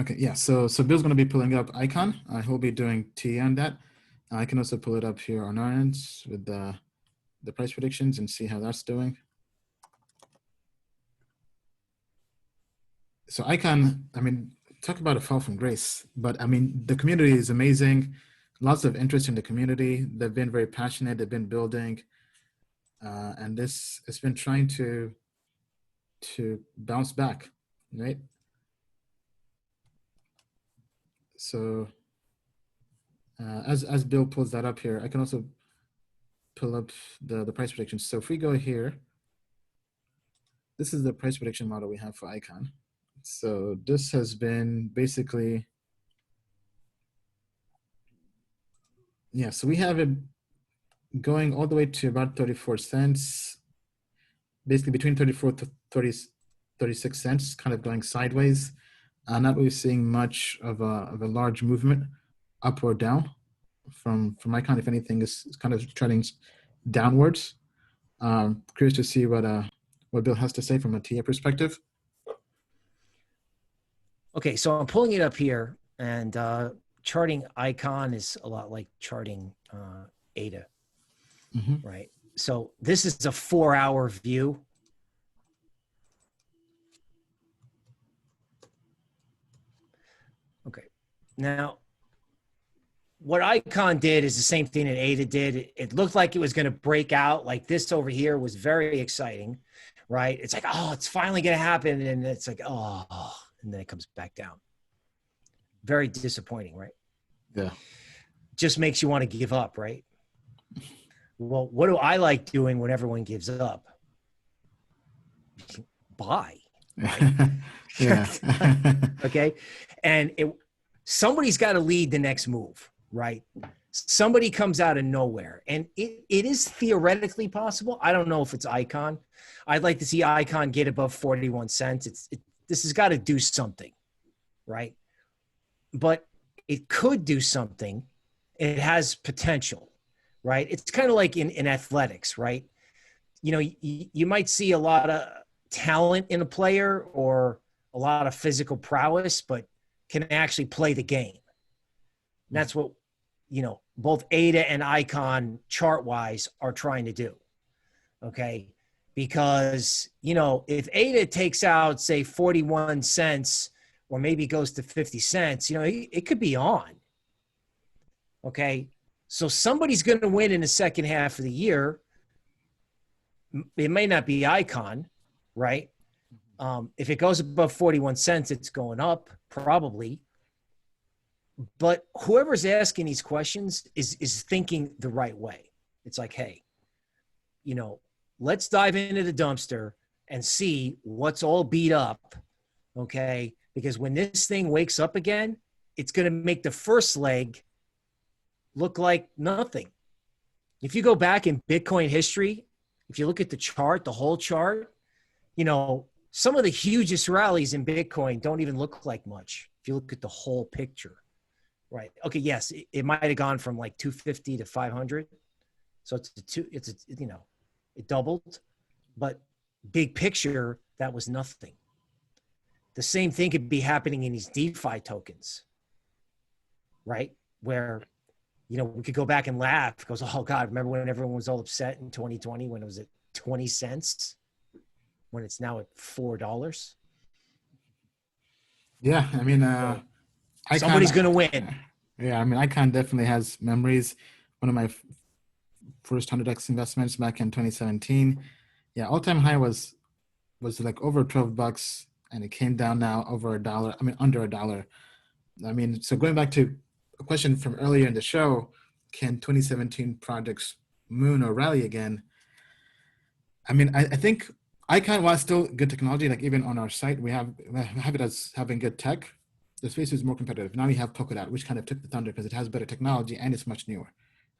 Okay, yeah. So Bill's going to be pulling up icon. He'll be doing T on that. I can also pull it up here on our end with the price predictions and see how that's doing. So icon, I mean, talk about a fall from grace, but I mean, the community is amazing. Lots of interest in the community. They've been very passionate. They've been building, and this has been trying to bounce back, right? So as Bill pulls that up here, I can also pull up the price predictions. So if we go here, this is the price prediction model we have for icon. So this has been basically, yeah, so we have it going all the way to about 34 cents, basically between 34 to 36 cents, kind of going sideways. Not really seeing much of a large movement up or down from icon. If anything, is kind of trending downwards. Curious to see what Bill has to say from a TA perspective. Okay, so I'm pulling it up here, and charting icon is a lot like charting ADA, right? So this is a 4-hour view. Okay, now what icon did is the same thing that ADA did. It looked like it was going to break out. Like this over here was very exciting, right? It's like, oh, it's finally going to happen. And it's like, oh, and then it comes back down. Very disappointing, right? Yeah. Just makes you want to give up, right? Well, what do I like doing when everyone gives up? Buy. Right? Yeah. Okay. And somebody's got to lead the next move, right? Somebody comes out of nowhere, and it is theoretically possible. I don't know if it's icon. I'd like to see icon get above 41 cents. This has got to do something, right? But it could do something. It has potential, right? It's kind of like in athletics, right? You know, you might see a lot of talent in a player or a lot of physical prowess, but can actually play the game. And that's what, you know, both ADA and icon chart-wise are trying to do, okay? Because, you know, if ADA takes out, say, 41 cents or maybe goes to 50 cents, you know, it could be on, okay? So somebody's going to win in the second half of the year. It may not be icon, right? If it goes above 41 cents, it's going up, probably. But whoever's asking these questions is thinking the right way. It's like, hey, you know, let's dive into the dumpster and see what's all beat up, okay? Because when this thing wakes up again, it's going to make the first leg look like nothing. If you go back in Bitcoin history, if you look at the chart, the whole chart, you know, some of the hugest rallies in Bitcoin don't even look like much if you look at the whole picture, right? Okay, yes, it might have gone from like 250 to 500. So you know, it doubled, but big picture, that was nothing. The same thing could be happening in these DeFi tokens, right? Where, you know, we could go back and laugh because, oh God, remember when everyone was all upset in 2020 when it was at 20 cents, when it's now at $4? Yeah, I mean, somebody's going to win. Yeah, I mean, icon definitely has memories. One of my first 100x investments back in 2017. Yeah, all-time high was like over $12, and it came down now over $1. I mean, under $1. I mean, so going back to a question from earlier in the show, can 2017 projects moon or rally again? I mean, I think icon was still good technology. Like even on our site, we have it as having good tech. The space is more competitive. Now we have Polkadot, which kind of took the thunder because it has better technology and it's much newer,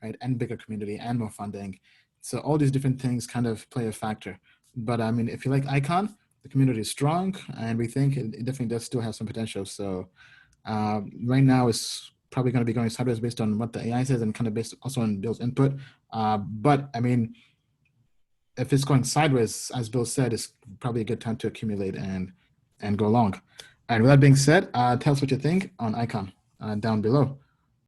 right? And bigger community and more funding. So all these different things kind of play a factor. But I mean, if you like icon, the community is strong, and we think it definitely does still have some potential. So right now it's probably going to be going sideways based on what the AI says and kind of based also on Bill's input. But I mean, if it's going sideways, as Bill said, it's probably a good time to accumulate and go long. All right, with that being said, tell us what you think on Icon down below.